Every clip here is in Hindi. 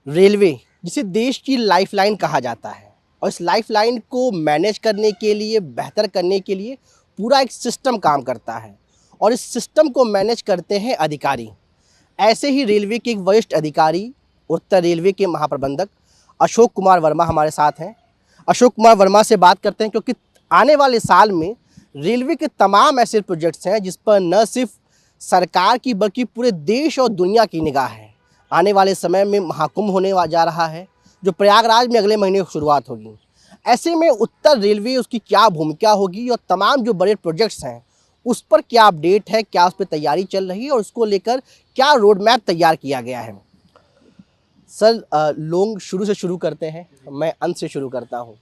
रेलवे जिसे देश की लाइफलाइन कहा जाता है और इस लाइफलाइन को मैनेज करने के लिए, बेहतर करने के लिए पूरा एक सिस्टम काम करता है और इस सिस्टम को मैनेज करते हैं अधिकारी। ऐसे ही रेलवे के एक वरिष्ठ अधिकारी, उत्तर रेलवे के महाप्रबंधक अशोक कुमार वर्मा हमारे साथ हैं। अशोक कुमार वर्मा से बात करते हैं क्योंकि आने वाले साल में रेलवे के तमाम ऐसे प्रोजेक्ट्स हैं जिस पर न सिर्फ सरकार की बल्कि पूरे देश और दुनिया की निगाह है। आने वाले समय में महाकुंभ होने जा रहा है जो प्रयागराज में अगले महीने शुरुआत होगी। ऐसे में उत्तर रेलवे उसकी क्या भूमिका होगी और तमाम जो बड़े प्रोजेक्ट्स हैं उस पर क्या अपडेट है, क्या उस पर तैयारी चल रही है और उसको लेकर क्या रोड मैप तैयार किया गया है। सर, लोग शुरू से शुरू करते हैं, मैं अंत से शुरू करता हूँ।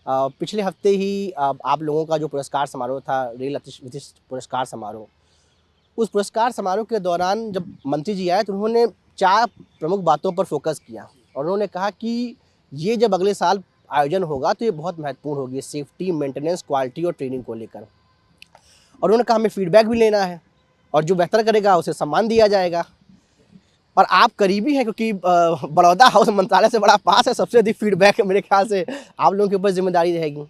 पिछले हफ्ते ही आप लोगों का जो पुरस्कार समारोह था, रेल विशिष्ट पुरस्कार समारोह, उस पुरस्कार समारोह के दौरान जब मंत्री जी आए तो उन्होंने 4 प्रमुख बातों पर फोकस किया और उन्होंने कहा कि ये जब अगले साल आयोजन होगा तो ये बहुत महत्वपूर्ण होगी, सेफ्टी, मेंटेनेंस, क्वालिटी और ट्रेनिंग को लेकर। और उन्होंने कहा हमें फीडबैक भी लेना है और जो बेहतर करेगा उसे सम्मान दिया जाएगा। और आप करीबी हैं क्योंकि बड़ौदा हाउस मंत्रालय से बड़ा पास है, सबसे अधिक फीडबैक मेरे ख्याल से आप लोगों के ऊपर जिम्मेदारी रहेगी।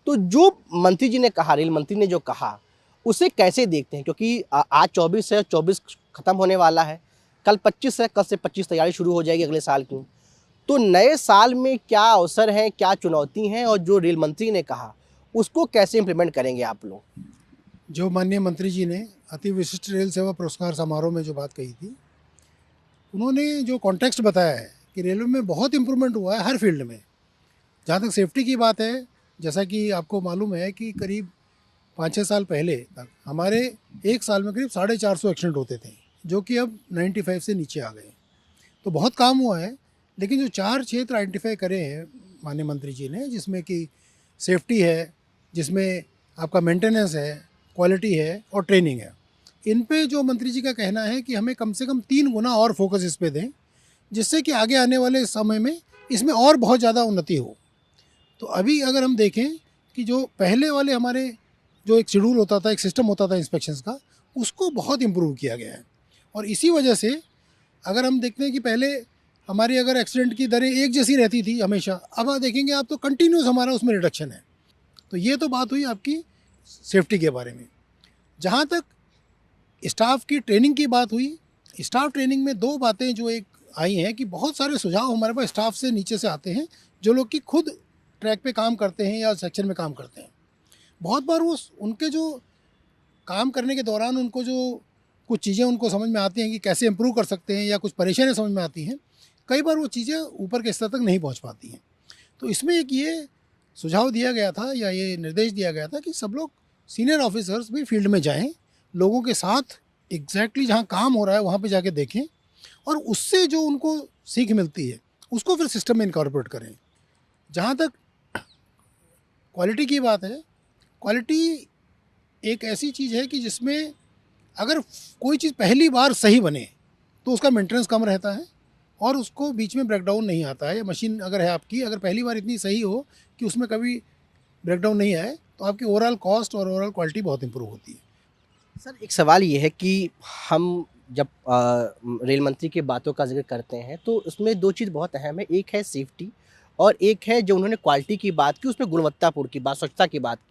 तो जो मंत्री जी ने कहा, रेल मंत्री ने जो कहा, उसे कैसे देखते हैं? क्योंकि आज 24 है, 24 ख़त्म होने वाला है, कल 25 है, कल से 25 तैयारी शुरू हो जाएगी अगले साल की। तो नए साल में क्या अवसर हैं, क्या चुनौती हैं और जो रेल मंत्री ने कहा उसको कैसे इम्प्लीमेंट करेंगे आप लोग? जो माननीय मंत्री जी ने अति विशिष्ट रेल सेवा पुरस्कार समारोह में जो बात कही थी, उन्होंने जो कॉन्टेक्स्ट बताया है कि रेलवे में बहुत इम्प्रूवमेंट हुआ है हर फील्ड में। जहाँ तक सेफ्टी की बात है, जैसा कि आपको मालूम है कि करीब 5-6 साल पहले तक हमारे एक साल में करीब 450 एक्सीडेंट होते थे, जो कि अब 95 से नीचे आ गए। तो बहुत काम हुआ है, लेकिन जो 4 क्षेत्र आइडेंटिफाई करे हैं माननीय मंत्री जी ने, जिसमें कि सेफ्टी है, जिसमें आपका मेंटेनेंस है, क्वालिटी है और ट्रेनिंग है, इन पे जो मंत्री जी का कहना है कि हमें कम से कम 3 गुना और फोकस इस पे दें, जिससे कि आगे आने वाले समय में इसमें और बहुत ज़्यादा उन्नति हो। तो अभी अगर हम देखें कि जो पहले वाले हमारे जो एक शेड्यूल होता था, एक सिस्टम होता था इंस्पेक्शंस का, उसको बहुत इम्प्रूव किया गया है। और इसी वजह से अगर हम देखते हैं कि पहले हमारी अगर एक्सीडेंट की दरें एक जैसी रहती थी हमेशा, अब आप देखेंगे आप तो कंटिन्यूस हमारा उसमें रिडक्शन है। तो ये तो बात हुई आपकी सेफ्टी के बारे में। जहाँ तक स्टाफ की ट्रेनिंग की बात हुई, स्टाफ ट्रेनिंग में 2 बातें जो एक आई हैं कि बहुत सारे सुझाव हमारे पास स्टाफ से नीचे से आते हैं, जो लोग कि खुद ट्रैक पे काम करते हैं या सेक्शन में काम करते हैं। बहुत बार वो उनके जो काम करने के दौरान उनको जो कुछ चीज़ें उनको समझ में आती हैं कि कैसे इम्प्रूव कर सकते हैं या कुछ परेशानियाँ समझ में आती हैं, कई बार वो चीज़ें ऊपर के स्तर तक नहीं पहुँच पाती हैं। तो इसमें एक ये सुझाव दिया गया था या ये निर्देश दिया गया था कि सब लोग सीनियर ऑफिसर्स भी फील्ड में जाएं, लोगों के साथ एग्जैक्टली जहाँ काम हो रहा है वहाँ पे जाके देखें और उससे जो उनको सीख मिलती है उसको फिर सिस्टम में इनकॉर्पोरेट करें। जहाँ तक क्वालिटी की बात है, क्वालिटी एक ऐसी चीज़ है कि जिसमें अगर कोई चीज़ पहली बार सही बने तो उसका मेंटेनेंस कम रहता है और उसको बीच में ब्रेकडाउन नहीं आता है। या मशीन अगर है आपकी, अगर पहली बार इतनी सही हो कि उसमें कभी ब्रेकडाउन नहीं आए, तो आपकी ओवरऑल कॉस्ट और ओवरऑल क्वालिटी बहुत इंप्रूव होती है। सर, एक सवाल ये है कि हम जब रेल मंत्री की बातों का ज़िक्र करते हैं तो उसमें 2 चीज़ बहुत अहम है। एक है सेफ्टी और एक है जो उन्होंने क्वालिटी की बात की, उसमें गुणवत्तापूर्ण की बात, स्वच्छता की बात की।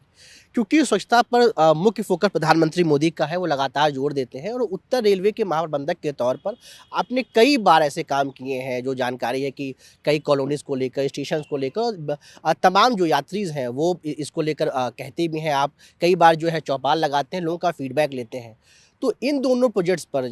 क्योंकि स्वच्छता पर मुख्य फ़ोकस प्रधानमंत्री मोदी का है, वो लगातार जोर देते हैं और उत्तर रेलवे के महाप्रबंधक के तौर पर आपने कई बार ऐसे काम किए हैं जो जानकारी है कि कई कॉलोनीज़ को लेकर, स्टेशंस को लेकर और तमाम जो यात्रीज़ हैं वो इसको लेकर कहते भी हैं। आप कई बार जो है चौपाल लगाते हैं, लोगों का फीडबैक लेते हैं। तो इन दोनों प्रोजेक्ट्स पर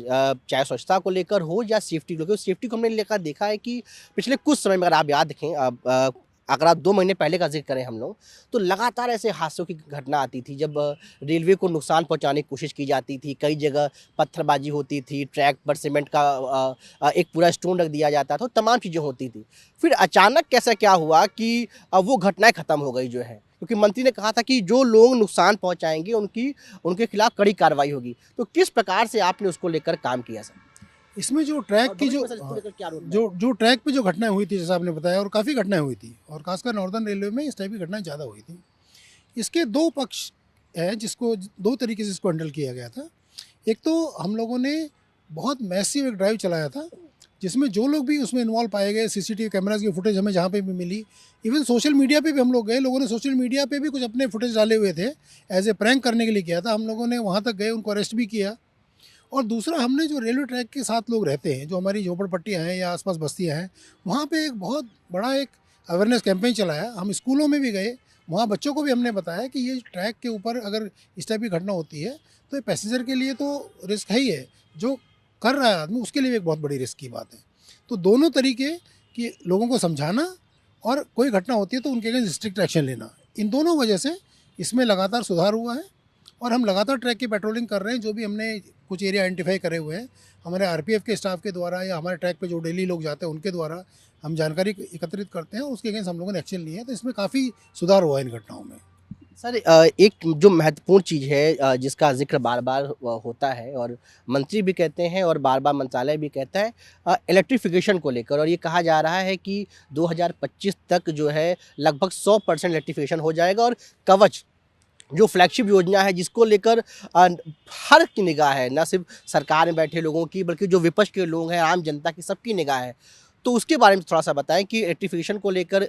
चाहे स्वच्छता को लेकर हो या सेफ्टी को लेकर, सेफ्टी को हमने लेकर देखा है कि पिछले कुछ समय में अगर आप याद रखें, अगर आप 2 महीने पहले का ज़िक्र करें हम लोग, तो लगातार ऐसे हादसों की घटना आती थी जब रेलवे को नुकसान पहुंचाने की कोशिश की जाती थी। कई जगह पत्थरबाजी होती थी, ट्रैक पर सीमेंट का एक पूरा स्टोन रख दिया जाता था, तो तमाम चीज़ें होती थी। फिर अचानक कैसा क्या हुआ कि वो घटनाएँ ख़त्म हो गई जो है, क्योंकि मंत्री ने कहा था कि जो लोग नुकसान पहुँचाएँगे उनके खिलाफ कड़ी कार्रवाई होगी। तो किस प्रकार से आपने उसको लेकर काम किया सर? इसमें जो ट्रैक की भविष्य में सर इसको लेकर क्या रोड मैप? जो ट्रैक पे जो घटनाएं हुई थी, जैसा आपने बताया, और काफ़ी घटनाएं हुई थी, और खासकर नॉर्दर्न रेलवे में इस टाइप की घटनाएं ज़्यादा हुई थी। इसके 2 पक्ष हैं जिसको 2 तरीके से इसको हैंडल किया गया था। एक तो हम लोगों ने बहुत मैसिव एक ड्राइव चलाया था जिसमें जो लोग भी उसमें इन्वॉल्व पाए गए, सीसीटीवी कैमराज की फुटेज हमें जहाँ पे भी मिली, इवन सोशल मीडिया पे भी हम लोग गए, लोगों ने सोशल मीडिया पे भी कुछ अपने फुटेज डाले हुए थे, एज ए प्रैंक करने के लिए किया था, हम लोगों ने वहाँ तक गए, उनको अरेस्ट भी किया। और दूसरा, हमने जो रेलवे ट्रैक के साथ लोग रहते हैं, जो हमारी झोपड़पट्टियाँ हैं या आसपास बस्तियाँ हैं, वहाँ पे एक बहुत बड़ा एक अवेयरनेस कैंपेन चलाया। हम स्कूलों में भी गए, वहाँ बच्चों को भी हमने बताया कि ये ट्रैक के ऊपर अगर इस टाइप की घटना होती है तो ये पैसेंजर के लिए तो रिस्क है ही है, जो कर रहा है आदमी उसके लिए भी एक बहुत बड़ी रिस्क की बात है। तो दोनों तरीके कि लोगों को समझाना और कोई घटना होती है तो उनके अगेंस्ट स्ट्रिक्ट एक्शन लेना, इन दोनों वजह से इसमें लगातार सुधार हुआ है। और हम लगातार ट्रैक की पेट्रोलिंग कर रहे हैं, जो भी हमने कुछ एरिया आइडेंटिफाई करे हुए हैं, हमारे आरपीएफ के स्टाफ के द्वारा या हमारे ट्रैक पे जो डेली लोग जाते हैं उनके द्वारा हम जानकारी एकत्रित करते हैं, उसके अगेंस्ट हम लोगों ने एक्शन लिया है। तो इसमें काफ़ी सुधार हुआ है इन घटनाओं में। सर एक जो महत्वपूर्ण चीज़ है जिसका ज़िक्र बार-बार होता है और मंत्री भी कहते हैं और बार-बार मंत्रालय भी कहता है इलेक्ट्रिफ़िकेशन को लेकर, और ये कहा जा रहा है कि 2025 तक जो है लगभग 100% इलेक्ट्रिफ़िकेशन हो जाएगा। और कवच जो फ्लैगशिप योजना है जिसको लेकर हर की निगाह है, ना सिर्फ सरकार में बैठे लोगों की बल्कि जो विपक्ष के लोग हैं, आम जनता की, सबकी निगाह है। तो उसके बारे में थोड़ा सा बताएं कि इलेक्ट्रिफिकेशन को लेकर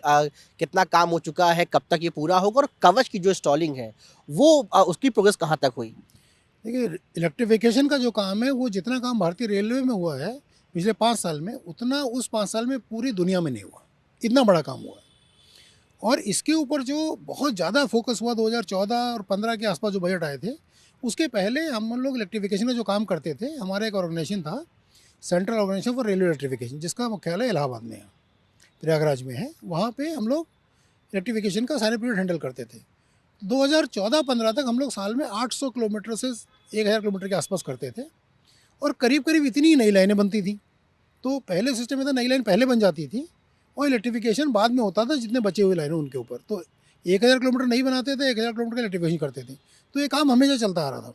कितना काम हो चुका है, कब तक ये पूरा होगा, और कवच की जो इंस्टॉलिंग है वो उसकी प्रोग्रेस कहाँ तक हुई। देखिए, इलेक्ट्रिफिकेशन का जो काम है वो जितना काम भारतीय रेलवे में हुआ है पिछले 5 साल में, उतना उस 5 साल में पूरी दुनिया में नहीं हुआ। इतना बड़ा काम हुआ है। और इसके ऊपर जो बहुत ज़्यादा फोकस हुआ 2014 और 15 के आसपास जो बजट आए थे, उसके पहले हम लोग इलेक्ट्रिफिकेशन का जो काम करते थे, हमारा एक ऑर्गेनाइजेशन था, central organization for railway electrification, जिसका मुख्यालय इलाहाबाद में है, प्रयागराज में है। वहाँ पे हम लोग इलेक्ट्रिफिकेशन का सारे प्रोजेक्ट हैंडल करते थे। 2014-15 तक हम लोग साल में 800 किलोमीटर से 1000 किलोमीटर के आसपास करते थे, और करीब करीब इतनी नई लाइनें बनती थी। तो पहले सिस्टम में था, नई लाइन पहले बन जाती थी और इलेक्ट्रिफिकेशन बाद में होता था, जितने बचे हुए लाइनें उनके ऊपर। तो 1000 किलोमीटर नहीं बनाते थे, 1000 किलोमीटर का इलेक्ट्रिफिकेशन करते थे। तो ये काम हमेशा चलता आ रहा था।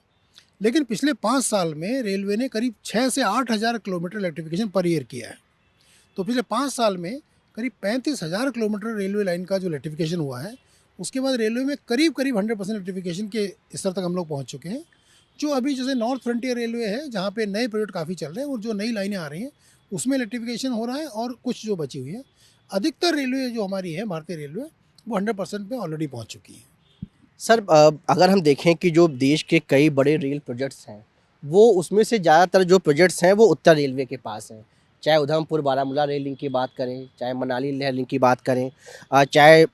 लेकिन पिछले 5 साल में रेलवे ने करीब 6 से 8,000 किलोमीटर इलेक्ट्रिफिकेशन पर ईयर किया है। तो पिछले 5 साल में करीब 35,000 किलोमीटर रेलवे लाइन का जो इलेक्ट्रिफिकेशन हुआ है। उसके बाद रेलवे में करीब करीब 100% इलेक्ट्रिफिकेशन के स्तर तक हम लोग पहुँच चुके हैं। जो अभी जैसे नॉर्थ फ्रंटियर रेलवे है, जहाँ पे नए प्रोजेक्ट काफ़ी चल रहे हैं और जो नई लाइनें आ रही हैं उसमें इलेक्ट्रिफिकेशन हो रहा है, और कुछ जो बची हुई है। अधिकतर रेलवे जो हमारी है भारतीय रेलवे, वो 100% पे ऑलरेडी पहुंच चुकी है। सर अगर हम देखें कि जो देश के कई बड़े रेल प्रोजेक्ट्स हैं, वो उसमें से ज़्यादातर जो प्रोजेक्ट्स हैं वो उत्तर रेलवे के पास हैं। चाहे उधमपुर बारामूला रेल लिंक की बात करें, चाहे मनाली लेह लिंक की बात करें, चाहे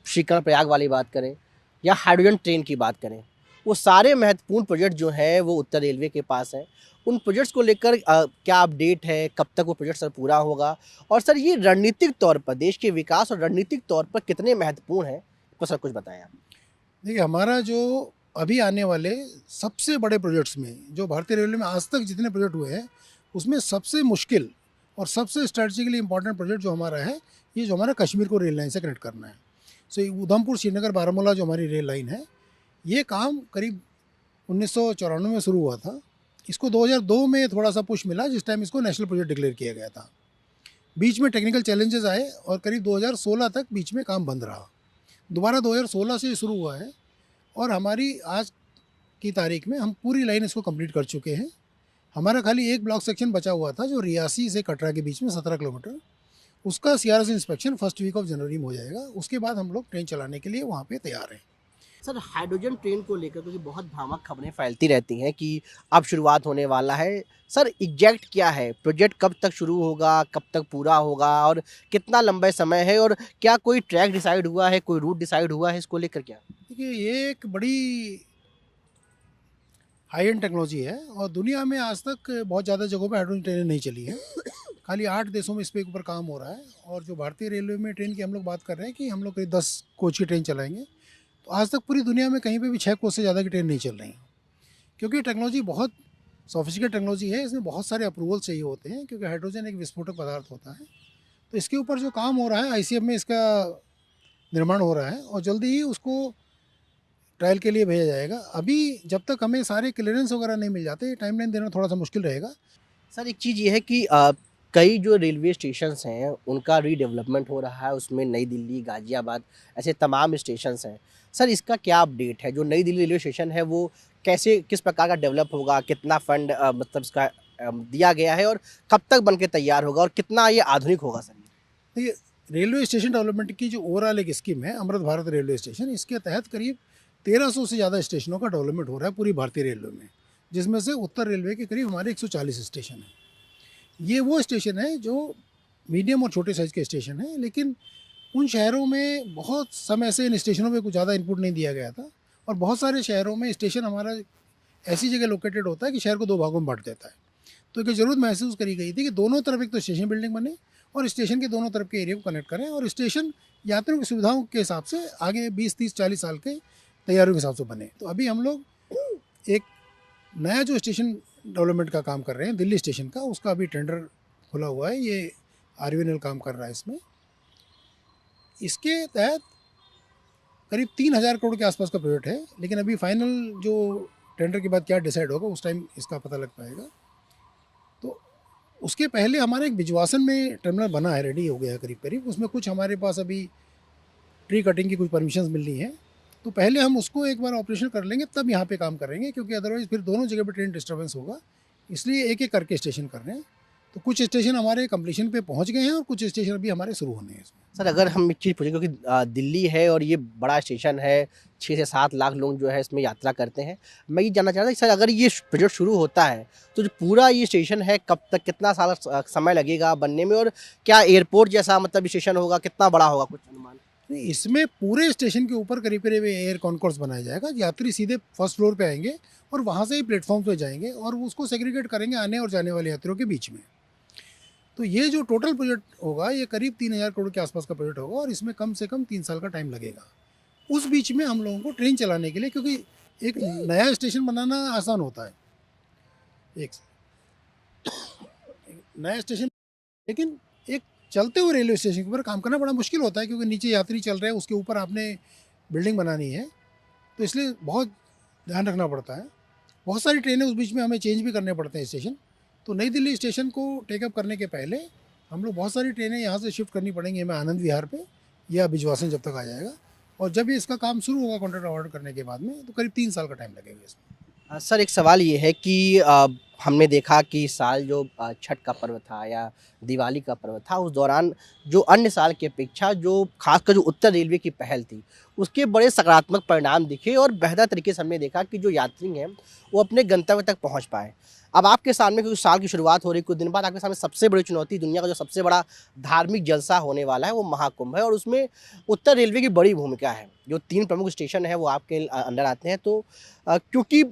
श्रीकर्ण प्रयाग वाली बात करें, या हाइड्रोजन ट्रेन की बात करें, वो सारे महत्वपूर्ण प्रोजेक्ट जो हैं वो उत्तर रेलवे के पास हैं। उन प्रोजेक्ट्स को लेकर क्या अपडेट है, कब तक वो प्रोजेक्ट सर पूरा होगा, और सर ये रणनीतिक तौर पर देश के विकास और रणनीतिक तौर पर कितने महत्वपूर्ण हैं, तो सर कुछ बताएं आप। देखिए, हमारा जो अभी आने वाले सबसे बड़े प्रोजेक्ट्स में, जो भारतीय रेलवे में आज तक जितने प्रोजेक्ट हुए हैं, उसमें सबसे मुश्किल और सबसे स्ट्रेटजिकली इंपॉर्टेंट प्रोजेक्ट जो हमारा है, ये जो हमारा कश्मीर को रेल लाइन से कनेक्ट करना है। सो उधमपुर श्रीनगर बारामूला जो हमारी रेल लाइन है, ये काम करीब 1994 में शुरू हुआ था। इसको 2002 में थोड़ा सा पुश मिला, जिस टाइम इसको नेशनल प्रोजेक्ट डिक्लेयर किया गया था। बीच में टेक्निकल चैलेंजेस आए और करीब 2016 तक बीच में काम बंद रहा। दोबारा 2016 से शुरू हुआ है, और हमारी आज की तारीख में हम पूरी लाइन इसको कंप्लीट कर चुके हैं। हमारा खाली एक ब्लॉक सेक्शन बचा हुआ था, जो रियासी से कटरा के बीच में 17 किलोमीटर, उसका CRS inspection first week of January में हो जाएगा। उसके बाद हम लोग ट्रेन चलाने के लिए वहाँ पे तैयार हैं। सर हाइड्रोजन ट्रेन को लेकर क्योंकि बहुत भ्रामक खबरें फैलती रहती हैं कि अब शुरुआत होने वाला है, सर एग्जैक्ट क्या है, प्रोजेक्ट कब तक शुरू होगा, कब तक पूरा होगा, और कितना लंबा समय है, और क्या कोई ट्रैक डिसाइड हुआ है, कोई रूट डिसाइड हुआ है इसको लेकर क्या। देखिए, ये एक बड़ी हाई एंड टेक्नोलॉजी है, और दुनिया में आज तक बहुत ज़्यादा जगहों पे हाइड्रोजन ट्रेनें नहीं चली हैं। खाली 8 देशों में इस पे ऊपर काम हो रहा है। और जो भारतीय रेलवे में ट्रेन की हम लोग बात कर रहे हैं कि हम लोग करीब 10 कोच की ट्रेन चलाएंगे। तो आज तक पूरी दुनिया में कहीं पे भी 6 कोच से ज़्यादा की ट्रेन नहीं चल रही हैं, क्योंकि टेक्नोलॉजी बहुत सोफिस्टिकेटेड टेक्नोलॉजी है। इसमें बहुत सारे अप्रूवल चाहिए होते हैं, क्योंकि हाइड्रोजन एक विस्फोटक पदार्थ होता है। तो इसके ऊपर जो काम हो रहा है, आईसीएफ में इसका निर्माण हो रहा है, और जल्दी ही उसको ट्रायल के लिए भेजा जाएगा। अभी जब तक हमें सारे क्लियरेंस वगैरह नहीं मिल जाते, टाइमलाइन देना थोड़ा सा मुश्किल रहेगा। सर एक चीज़ ये है कि कई जो रेलवे स्टेशंस हैं उनका रीडेवलपमेंट हो रहा है, उसमें नई दिल्ली, गाजियाबाद, ऐसे तमाम स्टेशंस हैं। सर इसका क्या अपडेट है, जो नई दिल्ली रेलवे स्टेशन है वो कैसे, किस प्रकार का डेवलप होगा, कितना फंड मतलब इसका दिया गया है और कब तक बन के तैयार होगा और कितना ये आधुनिक होगा सर? देखिए, रेलवे स्टेशन डेवलपमेंट की जो ओवरऑल एक स्कीम है अमृत भारत रेलवे स्टेशन, इसके तहत करीब 1300 से ज़्यादा स्टेशनों का डेवलपमेंट हो रहा है पूरी भारतीय रेलवे में, जिसमें से उत्तर रेलवे के करीब हमारे 140 स्टेशन हैं। ये वो स्टेशन है जो मीडियम और छोटे साइज़ के स्टेशन हैं, लेकिन उन शहरों में बहुत समय से इन स्टेशनों में कुछ ज़्यादा इनपुट नहीं दिया गया था, और बहुत सारे शहरों में स्टेशन हमारा ऐसी जगह लोकेटेड होता है कि शहर को दो भागों में बांट देता है। तो एक ज़रूरत महसूस करी गई थी कि दोनों तरफ एक तो स्टेशन बिल्डिंग बने और स्टेशन के दोनों तरफ के एरिया को कनेक्ट करें, और स्टेशन यात्रियों की सुविधाओं के हिसाब से आगे 20, 30, 40 साल के तैयारियों के हिसाब से बने। तो अभी हम लोग एक नया जो स्टेशन डेवलपमेंट का काम कर रहे हैं दिल्ली स्टेशन का, उसका अभी टेंडर खुला हुआ है, ये RVNL काम कर रहा है इसमें। इसके तहत करीब 3000 करोड़ के आसपास का प्रोजेक्ट है, लेकिन अभी फाइनल जो टेंडर के बाद क्या डिसाइड होगा उस टाइम इसका पता लग पाएगा। तो उसके पहले हमारा एक बिजवासन में टर्मिनल बना है, रेडी हो गया है करीब करीब, उसमें कुछ हमारे पास अभी ट्री कटिंग की कुछ परमिशंस मिलनी है, तो पहले हम उसको एक बार ऑपरेशन कर लेंगे तब यहाँ पे काम करेंगे, क्योंकि अदरवाइज़ फिर दोनों जगह पे ट्रेन डिस्टर्बेंस होगा, इसलिए एक एक करके स्टेशन कर रहे हैं। तो कुछ स्टेशन हमारे कंप्लीशन पे पहुँच गए हैं और कुछ स्टेशन अभी हमारे शुरू होने हैं इसमें। सर अगर हम एक चीज़ पूछें, क्योंकि दिल्ली है और ये बड़ा स्टेशन है, 6 से 7 लाख लोग जो है इसमें यात्रा करते हैं। मैं ये जानना चाह रहा था कि सर अगर ये प्रोजेक्ट शुरू होता है तो जो पूरा ये स्टेशन है कब तक, कितना साल समय लगेगा बनने में, और क्या एयरपोर्ट जैसा मतलब स्टेशन होगा, कितना बड़ा होगा, कुछ अनुमान? नहीं, इसमें पूरे स्टेशन के ऊपर करीब करीब एयर कॉन्कोर्स बनाया जाएगा। यात्री सीधे फर्स्ट फ्लोर पे आएंगे और वहाँ से ही प्लेटफॉर्म पे जाएंगे और उसको सेग्रीगेट करेंगे आने और जाने वाले यात्रियों के बीच में। तो ये जो टोटल प्रोजेक्ट होगा ये करीब 3000 करोड़ के आसपास का प्रोजेक्ट होगा, और इसमें कम से कम 3 साल का टाइम लगेगा। उस बीच में हम लोगों को ट्रेन चलाने के लिए, क्योंकि एक नया स्टेशन बनाना आसान होता है, एक नया स्टेशन, लेकिन एक चलते हुए रेलवे स्टेशन के ऊपर काम करना बड़ा मुश्किल होता है, क्योंकि नीचे यात्री चल रहे हैं, उसके ऊपर आपने बिल्डिंग बनानी है, तो इसलिए बहुत ध्यान रखना पड़ता है। बहुत सारी ट्रेनें उस बीच में हमें चेंज भी करने पड़ते हैं स्टेशन। तो नई दिल्ली स्टेशन को टेकअप करने के पहले हम लोग बहुत सारी ट्रेनें यहाँ से शिफ्ट करनी पड़ेंगी हमें आनंद विहार पे या बिजवासन जब तक आ जाएगा, और जब इसका काम शुरू होगा कॉन्ट्रैक्ट अवार्ड करने के बाद में, तो करीब 3 साल का टाइम लगेगा इसमें। सर एक सवाल ये है कि हमने देखा कि इस साल जो छठ का पर्व था या दिवाली का पर्व था, उस दौरान जो अन्य साल की अपेक्षा जो खासकर जो उत्तर रेलवे की पहल थी उसके बड़े सकारात्मक परिणाम दिखे और बेहतर तरीके से हमने देखा कि जो यात्री हैं वो अपने गंतव्य तक पहुंच पाए। अब आपके सामने, क्योंकि साल की शुरुआत हो रही, कुछ दिन बाद आपके सामने सबसे बड़ी चुनौती, दुनिया का जो सबसे बड़ा धार्मिक जलसा होने वाला है वो महाकुंभ है, और उसमें उत्तर रेलवे की बड़ी भूमिका है। जो 3 प्रमुख स्टेशन है वो आपके अंडर आते हैं, तो क्योंकि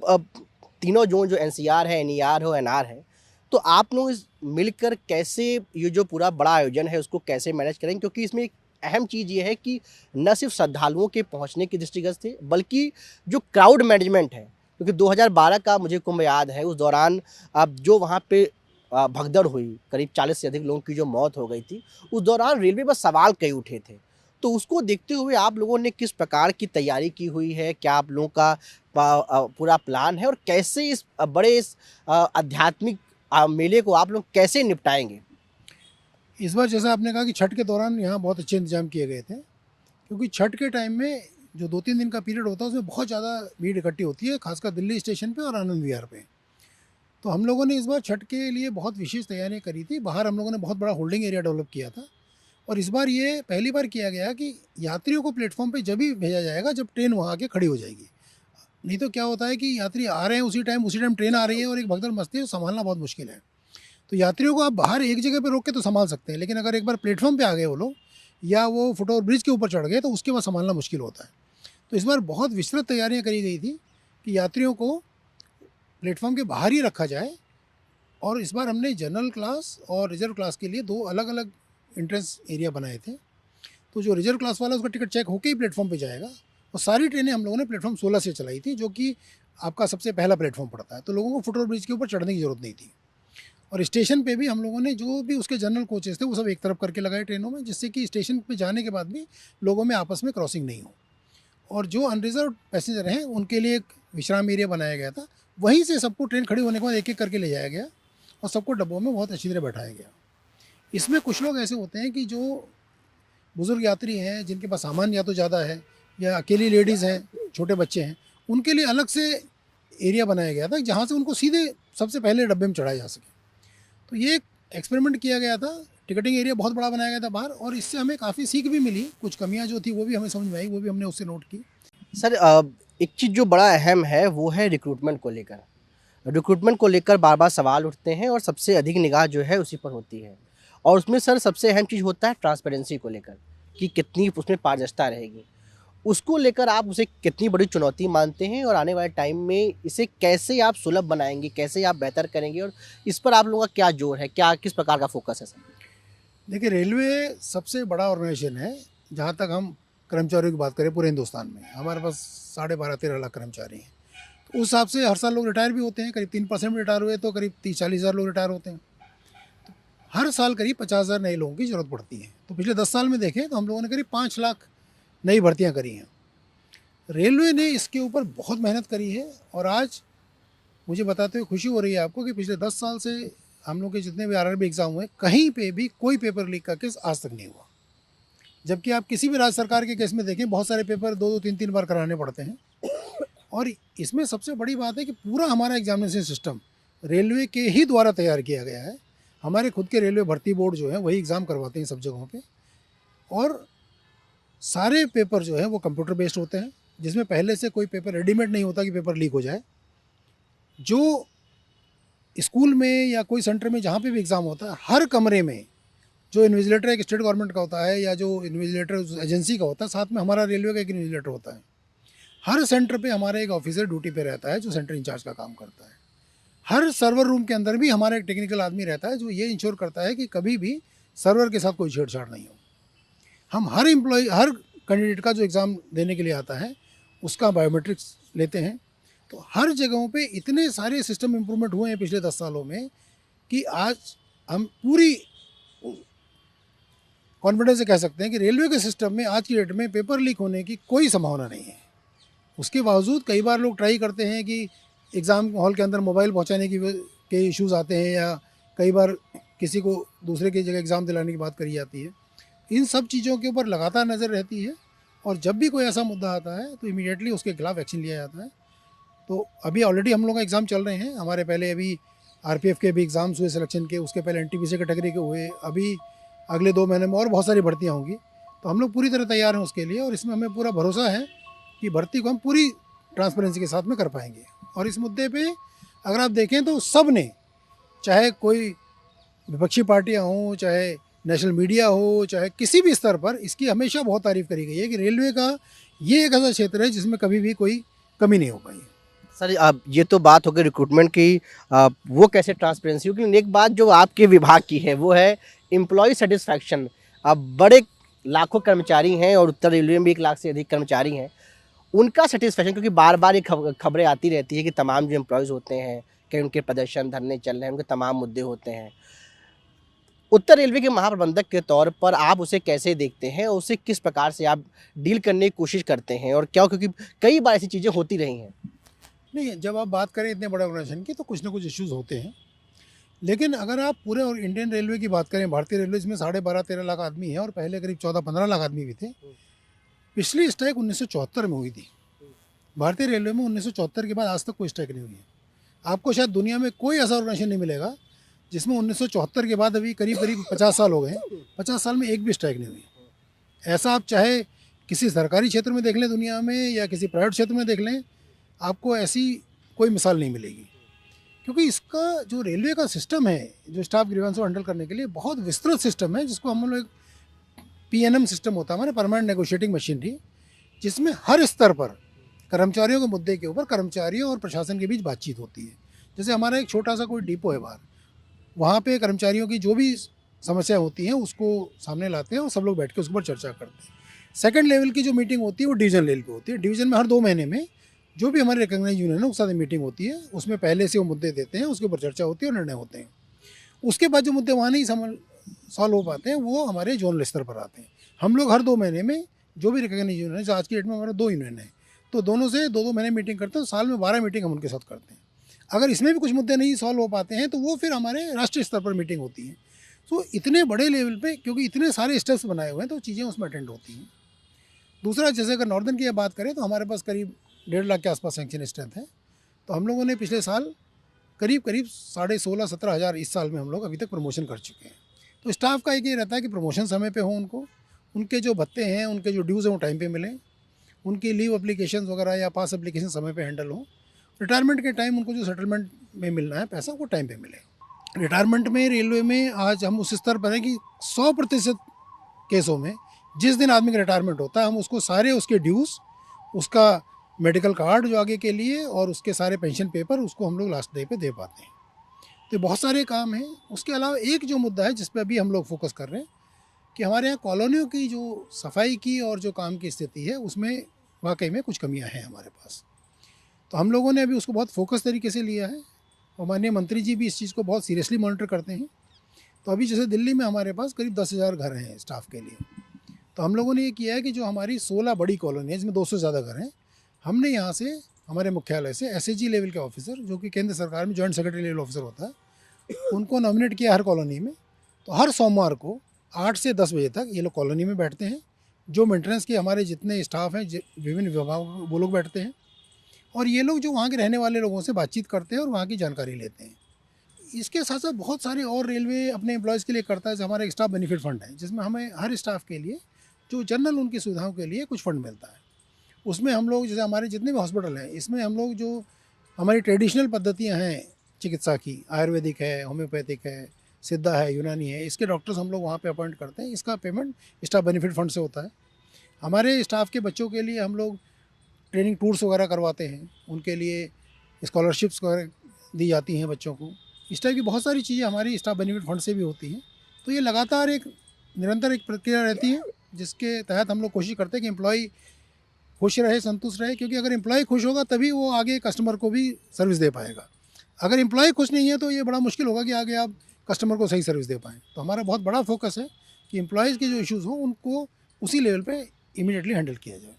तीनों जोन जो NCR है, NER है, NR है, तो आप लोग इस मिलकर कैसे ये जो पूरा बड़ा आयोजन है उसको कैसे मैनेज करेंगे? क्योंकि इसमें एक अहम चीज़ ये है कि न सिर्फ श्रद्धालुओं के पहुंचने की दृष्टिगत से, बल्कि जो क्राउड मैनेजमेंट है, क्योंकि 2012 का मुझे कुंभ याद है, उस दौरान अब जो वहाँ पे भगदड़ हुई, करीब 40 से अधिक लोगों की जो मौत हो गई थी, उस दौरान रेलवे पर सवाल कई उठे थे। तो उसको देखते हुए आप लोगों ने किस प्रकार की तैयारी की हुई है? क्या आप लोगों का पूरा प्लान है, और कैसे इस बड़े इस आध्यात्मिक मेले को आप लोग कैसे निपटाएंगे? इस बार जैसा आपने कहा कि छठ के दौरान यहाँ बहुत अच्छे इंतजाम किए गए थे, क्योंकि छठ के टाइम में जो 2-3 दिन का पीरियड होता है उसमें बहुत ज़्यादा भीड़ इकट्ठी होती है, खासकर दिल्ली स्टेशन पे और आनंद विहार पे। तो हम लोगों ने इस बार छठ के लिए बहुत विशेष तैयारियाँ करी थी। बाहर हम लोगों ने बहुत बड़ा होल्डिंग एरिया डेवलप किया था, और इस बार ये पहली बार किया गया कि यात्रियों को प्लेटफॉर्म पे जब ही भेजा जाएगा जब ट्रेन वहाँ आके खड़ी हो जाएगी। नहीं तो क्या होता है कि यात्री आ रहे हैं उसी टाइम ट्रेन आ रही है और एक भगदड़ मचती है, संभालना बहुत मुश्किल है। तो यात्रियों को आप बाहर एक जगह पे रोक के तो संभाल सकते हैं, लेकिन अगर एक बार प्लेटफॉर्म पे आ गए वो लोग, या वो फुटओवर ब्रिज के ऊपर चढ़ गए, तो उसके बाद संभालना मुश्किल होता है। तो इस बार बहुत विस्तृत तैयारियाँ करी गई थी कि यात्रियों को प्लेटफॉर्म के बाहर ही रखा जाए, और इस बार हमने जनरल क्लास और रिजर्व क्लास के लिए 2 अलग अलग एंट्रेंस एरिया बनाए थे। तो जो रिजर्व क्लास वाला उसका टिकट चेक होकर ही प्लेटफॉर्म पे जाएगा, और सारी ट्रेनें हम लोगों ने प्लेटफॉर्म 16 से चलाई थी, जो कि आपका सबसे पहला प्लेटफॉर्म पड़ता है, तो लोगों को फुटओवर ब्रिज के ऊपर चढ़ने की ज़रूरत नहीं थी। और स्टेशन पे भी हम लोगों ने जो भी उसके जनरल कोचेस थे वो सब एक तरफ करके लगाए ट्रेनों में, जिससे कि स्टेशन पे जाने के बाद भी लोगों में आपस में क्रॉसिंग नहीं हो। और जो अनरिजर्व पैसेंजर हैं उनके लिए एक विश्राम एरिया बनाया गया था, वहीं से सबको ट्रेन खड़ी होने के बाद एक एक करके ले जाया गया और सबको डब्बों में बहुत अच्छी तरह बैठाया गया। इसमें कुछ लोग ऐसे होते हैं कि जो बुज़ुर्ग यात्री हैं, जिनके पास सामान या तो ज़्यादा है, या अकेली लेडीज़ हैं, छोटे बच्चे हैं, उनके लिए अलग से एरिया बनाया गया था जहाँ से उनको सीधे सबसे पहले डब्बे में चढ़ाया जा सके। तो ये एक एक्सपेरिमेंट किया गया था, टिकटिंग एरिया बहुत बड़ा बनाया गया था बाहर, और इससे हमें काफ़ी सीख भी मिली, कुछ कमियां जो थी वो भी हमें समझ में आई, वो भी हमने उससे नोट की। सर एक चीज़ जो बड़ा अहम है वो है रिक्रूटमेंट को लेकर। रिक्रूटमेंट को लेकर बार बार सवाल उठते हैं और सबसे अधिक निगाह जो है उसी पर होती है। और उसमें सर सबसे अहम चीज़ होता है ट्रांसपेरेंसी को लेकर कि कितनी उसमें पारदर्शिता रहेगी। उसको लेकर आप उसे कितनी बड़ी चुनौती मानते हैं और आने वाले टाइम में इसे कैसे आप सुलभ बनाएंगे, कैसे आप बेहतर करेंगे और इस पर आप लोगों का क्या जोर है, क्या किस प्रकार का फोकस है सर? देखिए, रेलवे सबसे बड़ा ऑर्गेनाइजेशन है। जहाँ तक हम कर्मचारियों की बात करें पूरे हिंदुस्तान में, हमारे पास 12.5-13 लाख कर्मचारी हैं। तो उस हिसाब से हर साल लोग रिटायर भी होते हैं, करीब 3% में रिटायर हुए तो करीब 30-40 हज़ार लोग रिटायर होते हैं। हर साल करीब 50,000 नए लोगों की ज़रूरत पड़ती है। तो पिछले 10 साल में देखें तो हम लोगों ने करीब 5 लाख नई भर्तियाँ करी हैं। रेलवे ने इसके ऊपर बहुत मेहनत करी है, और आज मुझे बताते हुए खुशी हो रही है आपको कि पिछले 10 साल से हम लोग के जितने भी आरआरबी एग्ज़ाम हुए, कहीं पे भी कोई पेपर लीक का केस आज तक नहीं हुआ। जबकि आप किसी भी राज्य सरकार के केस में देखें, बहुत सारे पेपर 2-2 3-3 बार कराने पड़ते हैं। और इसमें सबसे बड़ी बात है कि पूरा हमारा एग्जामिनेशन सिस्टम रेलवे के ही द्वारा तैयार किया गया है। हमारे खुद के रेलवे भर्ती बोर्ड जो है वही एग्ज़ाम करवाते हैं सब जगहों पे, और सारे पेपर जो है वो कंप्यूटर बेस्ड होते हैं, जिसमें पहले से कोई पेपर रेडीमेड नहीं होता कि पेपर लीक हो जाए। जो स्कूल में या कोई सेंटर में जहाँ पे भी एग्ज़ाम होता है, हर कमरे में जो इन्विजिलेटर एक स्टेट गवर्नमेंट का होता है या जो इन्विजिलेटर उस एजेंसी का होता है, साथ में हमारा रेलवे का एक इन्विजिलेटर होता है। हर सेंटर पे हमारा एक ऑफिसर ड्यूटी पे रहता है जो सेंटर इंचार्ज का काम करता है। हर सर्वर रूम के अंदर भी हमारा एक टेक्निकल आदमी रहता है जो ये इंश्योर करता है कि कभी भी सर्वर के साथ कोई छेड़छाड़ नहीं हो। हम हर हर कैंडिडेट का जो एग्ज़ाम देने के लिए आता है उसका बायोमेट्रिक्स लेते हैं। तो हर जगहों पे इतने सारे सिस्टम इम्प्रूवमेंट हुए हैं पिछले 10 सालों में कि आज हम पूरी कॉन्फिडेंस से कह सकते हैं कि रेलवे के सिस्टम में आज की डेट में पेपर लीक होने की कोई संभावना नहीं है। उसके बावजूद कई बार लोग ट्राई करते हैं कि एग्ज़ाम हॉल के अंदर मोबाइल पहुंचाने के इश्यूज़ आते हैं, या कई बार किसी को दूसरे की जगह एग्ज़ाम दिलाने की बात करी जाती है। इन सब चीज़ों के ऊपर लगातार नज़र रहती है, और जब भी कोई ऐसा मुद्दा आता है तो इमीडिएटली उसके खिलाफ एक्शन लिया जाता है। तो अभी ऑलरेडी हम लोग का एग्ज़ाम चल रहे हैं। हमारे पहले अभी आरपीएफ के भी एग्ज़ाम्स हुए सिलेक्शन के, उसके पहले एनटीपीसी कैटेगरी के हुए, अभी अगले 2 महीने में और बहुत सारी भर्तियाँ होंगी। तो हम लोग पूरी तरह तैयार हैं उसके लिए, और इसमें हमें पूरा भरोसा है कि भर्ती को हम पूरी ट्रांसपेरेंसी के साथ में कर पाएंगे। और इस मुद्दे पे अगर आप देखें तो सब ने, चाहे कोई विपक्षी पार्टियां हों, चाहे नेशनल मीडिया हो, चाहे किसी भी स्तर पर, इसकी हमेशा बहुत तारीफ़ करी गई है कि रेलवे का ये एक ऐसा क्षेत्र है जिसमें कभी भी कोई कमी नहीं हो पाई। सर अब ये तो बात हो गई रिक्रूटमेंट की, वो कैसे ट्रांसपेरेंसी होगी, लेकिन एक बात जो आपके विभाग की है वो है एम्प्लॉय सेटिस्फैक्शन। अब बड़े लाखों कर्मचारी हैं और उत्तर रेलवे में भी 1 लाख से अधिक कर्मचारी हैं, उनका सेटिस्फैक्शन, क्योंकि बार बार ये खबरें आती रहती है कि तमाम जो एम्प्लॉयज़ होते हैं कि उनके प्रदर्शन धरने चल रहे हैं, उनके तमाम मुद्दे होते हैं। उत्तर रेलवे के महाप्रबंधक के तौर पर आप उसे कैसे देखते हैं और उसे किस प्रकार से आप डील करने की कोशिश करते हैं, और क्यों, क्योंकि कई बार ऐसी चीज़ें होती रही हैं। नहीं, जब आप बात करें इतने बड़े ऑर्गेनाइजेशन की तो कुछ ना कुछ इश्यूज़ होते हैं, लेकिन अगर आप पूरे और इंडियन रेलवे की बात करें, भारतीय रेलवे इसमें 12.5-13 लाख आदमी है, और पहले करीब 14-15 लाख आदमी भी थे। पिछली स्ट्राइक 1974 में हुई थी। भारतीय रेलवे में 1974 के बाद आज तक कोई स्ट्राइक नहीं हुई है। आपको शायद दुनिया में कोई ऐसा ऑर्गेनाइजेशन नहीं मिलेगा जिसमें 1974 के बाद अभी करीब करीब 50 साल हो गए हैं, 50 साल में एक भी स्ट्राइक नहीं हुई। ऐसा आप चाहे किसी सरकारी क्षेत्र में देख लें दुनिया में, या किसी प्राइवेट क्षेत्र में देख लें, आपको ऐसी कोई मिसाल नहीं मिलेगी। क्योंकि इसका जो रेलवे का सिस्टम है, जो स्टाफ ग्रीवेंस को हैंडल करने के लिए बहुत विस्तृत सिस्टम है, जिसको हम लोग पीएनएम सिस्टम होता है हमारे, परमानेंट नेगोशिएटिंग मशीनरी, जिसमें हर स्तर पर कर्मचारियों के मुद्दे के ऊपर कर्मचारियों और प्रशासन के बीच बातचीत होती है। जैसे हमारा एक छोटा सा कोई डिपो है बाहर, वहाँ पे कर्मचारियों की जो भी समस्या होती हैं उसको सामने लाते हैं और सब लोग बैठ के उसके ऊपर चर्चा करते हैं। सेकंड लेवल की जो मीटिंग होती है वो डिवीजन लेवल पे होती है। डिवीजन में हर 2 महीने में जो भी हमारे रिकॉग्नाइज यूनियन है उसके साथ मीटिंग होती है, उसमें पहले से वो मुद्दे देते हैं, उसके ऊपर चर्चा होती है और निर्णय होते हैं। उसके बाद जो मुद्दे वहाँ नहीं सॉल्व हो पाते हैं वो हमारे जोनल स्तर पर आते हैं। हम लोग हर 2 महीने में जो भी रिकॉग्नाइज यूनियन है, आज की डेट में हमारे 2 यूनियन है, तो दोनों से 2-2 महीने मीटिंग करते हैं। साल में 12 मीटिंग हम उनके साथ करते हैं। अगर इसमें भी कुछ मुद्दे नहीं सॉल्व हो पाते हैं तो वो फिर हमारे राष्ट्रीय स्तर पर मीटिंग होती है। तो इतने बड़े लेवल पे, क्योंकि इतने सारे स्टेप्स बनाए हुए हैं, तो चीज़ें उसमें अटेंड होती हैं। दूसरा, जैसे अगर नॉर्दर्न की बात करें तो हमारे पास करीब 1.5 लाख के आसपास सैंक्शन स्ट्रेंथ है। तो हम लोगों ने पिछले साल करीब करीब 16,500-17 हज़ार इस साल में हम लोग अभी तक प्रमोशन कर चुके हैं। तो स्टाफ का एक ये रहता है कि प्रमोशन समय पे हो उनको, उनके जो भत्ते हैं, उनके जो ड्यूज़ हैं वो टाइम पे मिलें, उनकी लीव एप्लीकेशन वगैरह या पास एप्लीकेशन समय पे हैंडल हो, रिटायरमेंट के टाइम उनको जो सेटलमेंट में मिलना है पैसा वो टाइम पे मिले। रिटायरमेंट में रेलवे में आज हम उस स्तर पर हैं कि 100% केसों में जिस दिन आदमी का रिटायरमेंट होता है हम उसको सारे उसके ड्यूज़, उसका मेडिकल कार्ड जो आगे के लिए और उसके सारे पेंशन पेपर उसको हम लोग लास्ट डे पे दे पाते हैं। तो बहुत सारे काम हैं। उसके अलावा एक जो मुद्दा है जिस पे अभी हम लोग फोकस कर रहे हैं कि हमारे यहाँ कॉलोनियों की जो सफाई की और जो काम की स्थिति है उसमें वाकई में कुछ कमियां हैं हमारे पास। तो हम लोगों ने अभी उसको बहुत फोकस तरीके से लिया है और माननीय मंत्री जी भी इस चीज़ को बहुत सीरियसली मॉनिटर करते हैं। तो अभी जैसे दिल्ली में हमारे पास करीब 10,000 घर हैं स्टाफ के लिए, तो हम लोगों ने ये किया है कि जो हमारी 16 बड़ी कॉलोनी है जिसमें 200 से ज़्यादा घर हैं, हमने यहाँ से हमारे मुख्यालय से एसएजी लेवल के ऑफिसर जो कि केंद्र सरकार में जॉइंट सेक्रेटरी लेवल ऑफिसर होता है उनको नॉमिनेट किया हर कॉलोनी में। तो हर सोमवार को 8 से 10 बजे तक ये लोग कॉलोनी में बैठते हैं। जो मेंटेनेंस के हमारे जितने स्टाफ हैं विभिन्न विभागों वो लोग बैठते हैं और ये लोग जो वहाँ के रहने वाले लोगों से बातचीत करते हैं और वहाँ की जानकारी लेते हैं। इसके साथ साथ बहुत सारे और रेलवे अपने एम्प्लॉयज़ के लिए करता है। जैसे हमारा एक स्टाफ बेनिफिट फंड है जिसमें हमें हर स्टाफ के लिए जो जनरल उनकी सुविधाओं के लिए कुछ फंड मिलता है। उसमें हम लोग जैसे हमारे जितने भी हॉस्पिटल हैं इसमें हम लोग जो हमारी ट्रेडिशनल पद्धतियाँ हैं चिकित्सा की, आयुर्वेदिक है, होम्योपैथिक है, सिद्धा है, यूनानी है, इसके डॉक्टर्स हम लोग वहाँ पे अपॉइंट करते हैं। इसका पेमेंट स्टाफ बेनिफिट फंड से होता है। हमारे स्टाफ के बच्चों के लिए हम लोग ट्रेनिंग टूर्स वगैरह करवाते हैं, उनके लिए स्कॉलरशिप्स वगैरह दी जाती हैं बच्चों को। इस टाइप की बहुत सारी चीज़ें हमारी स्टाफ बेनिफिट फंड से भी होती हैं। तो ये लगातार एक निरंतर एक प्रक्रिया रहती है जिसके तहत हम लोग कोशिश करते हैं कि एम्प्लॉय खुश रहे, संतुष्ट रहे, क्योंकि अगर एम्प्लॉय खुश होगा तभी वो आगे कस्टमर को भी सर्विस दे पाएगा। अगर एम्प्लॉय खुश नहीं है तो ये बड़ा मुश्किल होगा कि आगे आप कस्टमर को सही सर्विस दे पाएँ। तो हमारा बहुत बड़ा फोकस है कि एम्प्लॉयज़ के जो इश्यूज़ हों उनको उसी लेवल पे इमीडिएटली हैंडल किया जाए।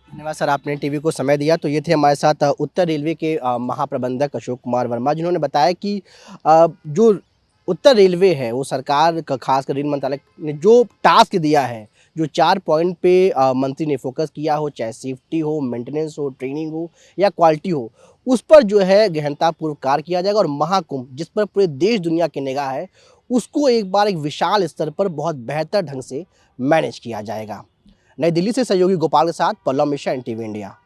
धन्यवाद सर, आपने टीवी को समय दिया। तो ये थे हमारे साथ उत्तर रेलवे के महाप्रबंधक अशोक कुमार वर्मा, जिन्होंने बताया कि जो उत्तर रेलवे है वो सरकार का खासकर रेल मंत्रालय ने जो टास्क दिया है, जो 4 पॉइंट पे मंत्री ने फोकस किया हो, चाहे सेफ्टी हो, मेंटेनेंस हो, ट्रेनिंग हो या क्वालिटी हो, उस पर जो है गहनतापूर्वक कार्य किया जाएगा। और महाकुंभ जिस पर पूरे देश दुनिया की निगाह है उसको एक बार एक विशाल स्तर पर बहुत बेहतर ढंग से मैनेज किया जाएगा। नई दिल्ली से सहयोगी गोपाल के साथ पल्लव मिश्रा, NTV इंडिया।